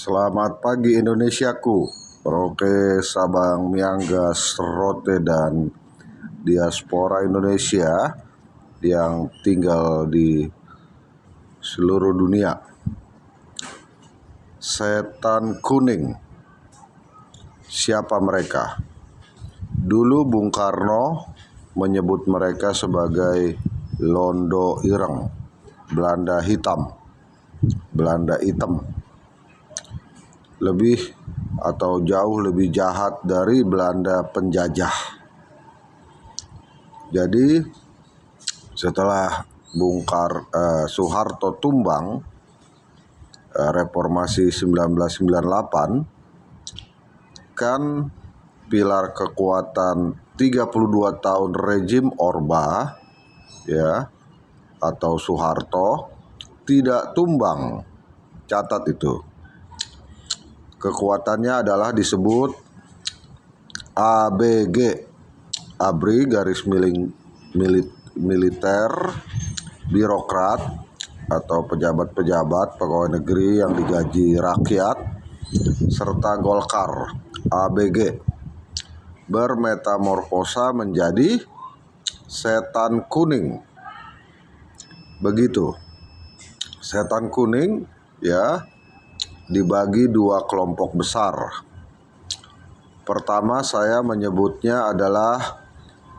Selamat pagi Indonesiaku, Merauke, Sabang, Miangas, Rote, dan diaspora Indonesia yang tinggal di seluruh dunia. Setan kuning, siapa mereka? Dulu Bung Karno menyebut mereka sebagai Londo Ireng, Belanda hitam, Belanda hitam. Lebih atau jauh lebih jahat dari Belanda penjajah. Jadi setelah Soeharto tumbang, reformasi 1998, kan pilar kekuatan 32 tahun rejim Orba ya atau Soeharto tidak tumbang. Catat itu. Kekuatannya adalah disebut ABG, ABRI garis miring militer, birokrat atau pejabat-pejabat pegawai negeri yang digaji rakyat, serta Golkar, ABG, bermetamorfosa menjadi setan kuning. Begitu. Setan kuning ya dibagi dua kelompok besar. Pertama, saya menyebutnya adalah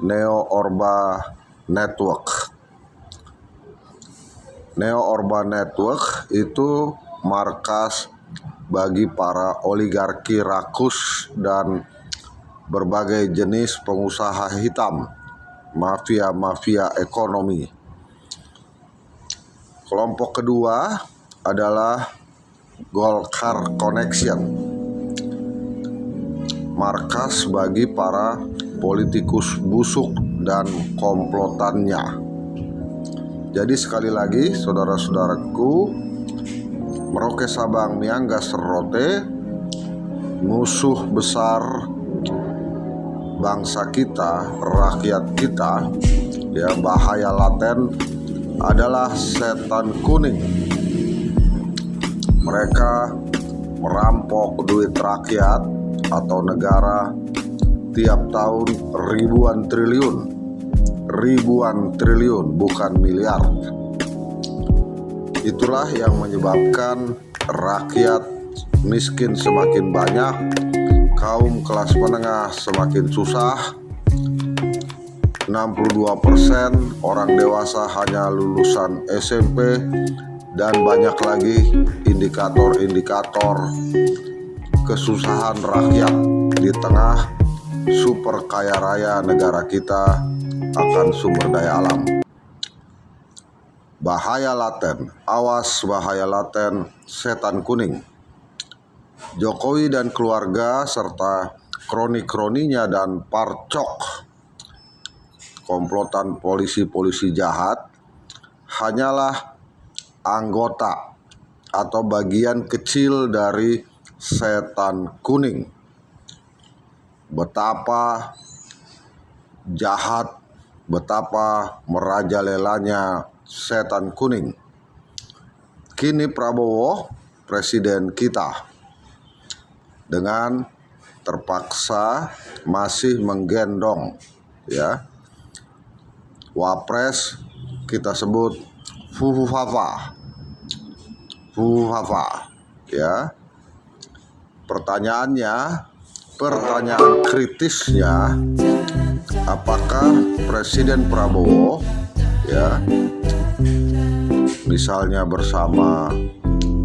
Neo-Orba Network. Neo-Orba Network itu markas bagi para oligarki rakus dan berbagai jenis pengusaha hitam, mafia-mafia ekonomi. Kelompok kedua adalah Golkar Connection, markas bagi para politikus busuk dan komplotannya. Jadi sekali lagi saudara-saudaraku, Merauke, Sabang, Miangas, Rote, musuh besar bangsa kita, rakyat kita, ya, bahaya laten adalah setan kuning. Mereka merampok duit rakyat atau negara tiap tahun ribuan triliun, bukan miliar. Itulah yang menyebabkan rakyat miskin semakin banyak, kaum kelas menengah semakin susah. 62% orang dewasa hanya lulusan SMP, dan banyak lagi indikator-indikator kesusahan rakyat di tengah super kaya raya negara kita akan sumber daya alam. Bahaya laten, awas bahaya laten setan kuning. Jokowi dan keluarga serta kroni-kroninya dan parcok komplotan polisi-polisi jahat hanyalah anggota atau bagian kecil dari setan kuning. Betapa jahat, betapa merajalelanya setan kuning. Kini Prabowo, presiden kita, dengan terpaksa masih menggendong ya wapres kita sebut Fufafa ya. Pertanyaan kritisnya, apakah Presiden Prabowo ya misalnya bersama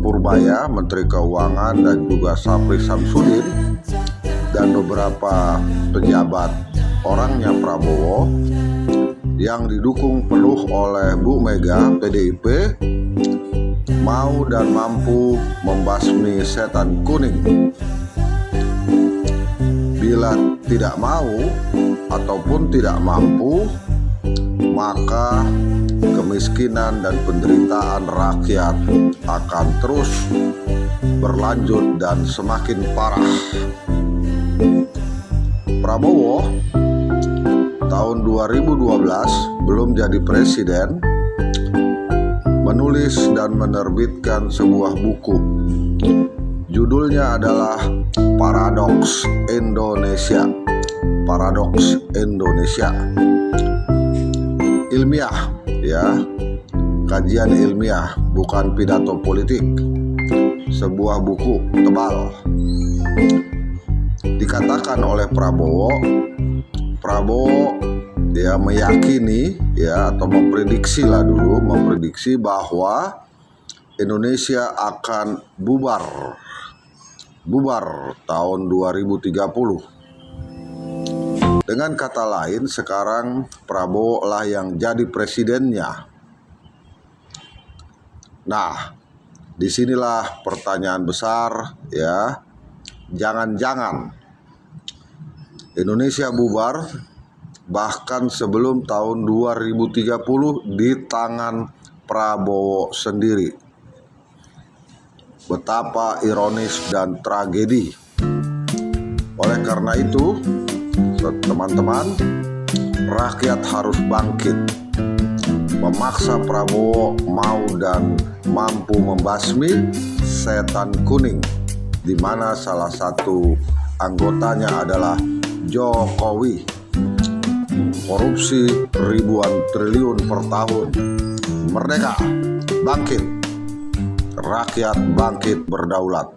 Purbaya, Menteri Keuangan, dan juga Sapri Samsudin dan beberapa pejabat orangnya Prabowo yang didukung penuh oleh Bu Mega, PDIP, mau dan mampu membasmi setan kuning. Bila tidak mau ataupun tidak mampu, maka kemiskinan dan penderitaan rakyat akan terus berlanjut dan semakin parah. Prabowo tahun 2012 belum jadi presiden, menulis dan menerbitkan sebuah buku. Judul Judulnya adalah Paradoks Indonesia. Paradoks Indonesia. Ilmiah, ya. Kajian ilmiah, bukan pidato politik. Sebuah buku tebal. Dikatakan oleh Prabowo dia meyakini, ya, atau memprediksi bahwa Indonesia akan bubar tahun 2030. Dengan kata lain, sekarang Prabowo lah yang jadi presidennya. Nah, disinilah pertanyaan besar, ya. Jangan-jangan Indonesia bubar bahkan sebelum tahun 2030 di tangan Prabowo sendiri. Betapa ironis dan tragedi. Oleh karena itu, teman-teman, rakyat harus bangkit, memaksa Prabowo mau dan mampu membasmi setan kuning, di mana salah satu anggotanya adalah Jokowi. Korupsi ribuan triliun per tahun. Merdeka, bangkit. Rakyat bangkit berdaulat.